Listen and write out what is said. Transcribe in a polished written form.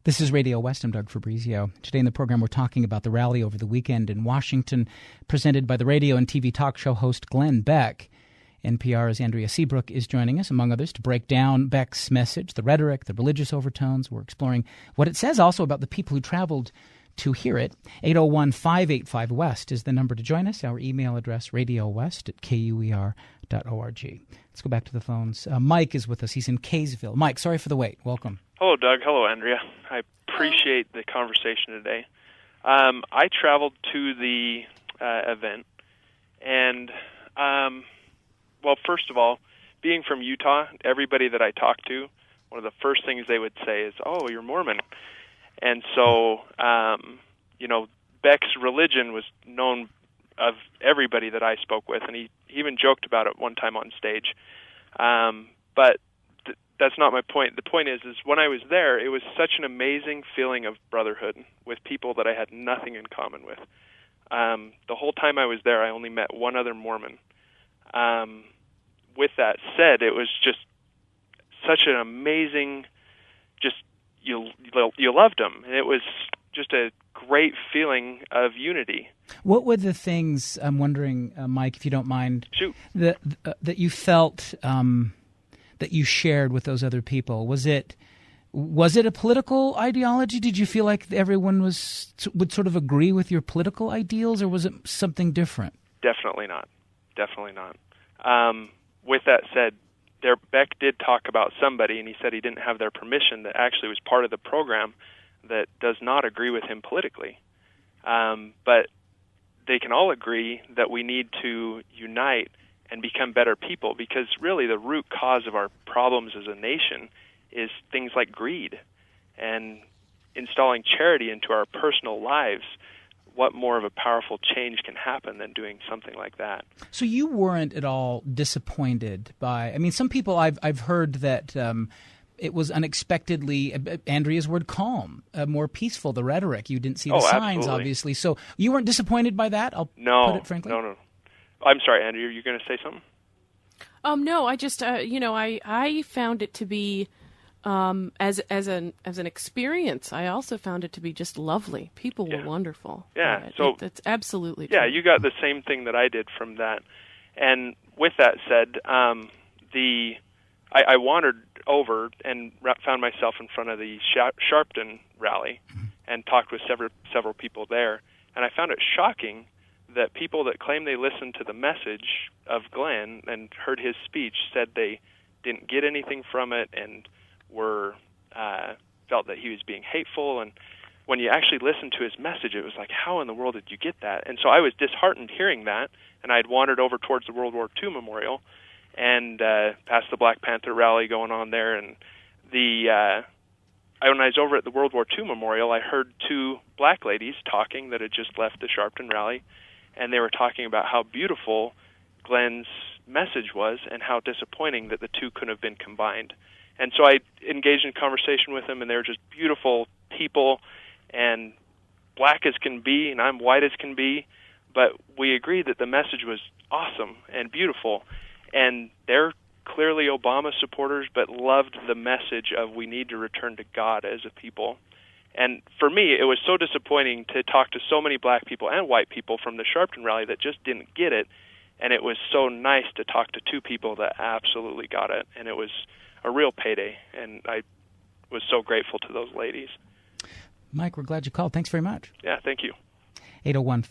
This is Radio West. I'm Doug Fabrizio. Today in the program, we're talking about the rally over the weekend in Washington, presented by the radio and TV talk show host Glenn Beck. NPR's Andrea Seabrook is joining us, among others, to break down Beck's message, the rhetoric, the religious overtones. We're exploring what it says also about the people who traveled to hear it. 801-585-WEST is the number to join us. Our email address, radiowest@kuer.org. Let's go back to the phones. Mike is with us. He's in Kaysville. Mike, sorry for the wait. Welcome. Hello, Doug. Hello, Andrea. I appreciate the conversation today. I traveled to the event, and, well, first of all, being from Utah, everybody that I talked to, one of the first things they would say is, "Oh, you're Mormon." And so, Beck's religion was known of everybody that I spoke with, and he even joked about it one time on stage. But that's not my point. The point is when I was there, it was such an amazing feeling of brotherhood with people that I had nothing in common with. The whole time I was there, I only met one other Mormon. With that said, it was just such an amazing, you loved them, and it was just a great feeling of unity. What were the things, I'm wondering, Mike, if you don't mind, that you felt that you shared with those other people? Was it a political ideology? Did you feel like everyone would sort of agree with your political ideals, or was it something different? Definitely not. With that said, Beck did talk about somebody, and he said he didn't have their permission, that actually was part of the program that does not agree with him politically. But they can all agree that we need to unite and become better people, because really the root cause of our problems as a nation is things like greed. And installing charity into our personal lives, what more of a powerful change can happen than doing something like that? So you weren't at all disappointed by, some people I've heard that it was unexpectedly, Andrea's word, calm, more peaceful, the rhetoric. You didn't see the signs, absolutely. Obviously. So you weren't disappointed by that? Put it frankly. No. I'm sorry, Andrea, are you going to say something? No, I just, I found it to be, as an experience, I also found it to be just lovely. People were wonderful. Yeah, that's absolutely true. Yeah, true. you got the same thing that I did from that. And with that said, I wandered over and found myself in front of the Sharpton rally and talked with several people there. And I found it shocking that people that claim they listened to the message of Glenn and heard his speech said they didn't get anything from it and felt that he was being hateful. And when you actually listened to his message, it was like, how in the world did you get that? And so I was disheartened hearing that, and I had wandered over towards the World War II Memorial and past the Black Panther rally going on there. And when I was over at the World War II Memorial, I heard two black ladies talking that had just left the Sharpton rally, and they were talking about how beautiful Glenn's message was and how disappointing that the two couldn't have been combined. And so I engaged in conversation with them, and they were just beautiful people and black as can be, and I'm white as can be, but we agreed that the message was awesome and beautiful. And they're clearly Obama supporters, but loved the message of we need to return to God as a people. And for me, it was so disappointing to talk to so many black people and white people from the Sharpton rally that just didn't get it. And it was so nice to talk to two people that absolutely got it. And it was a real payday. And I was so grateful to those ladies. Mike, we're glad you called. Thanks very much. Yeah, thank you. 801-5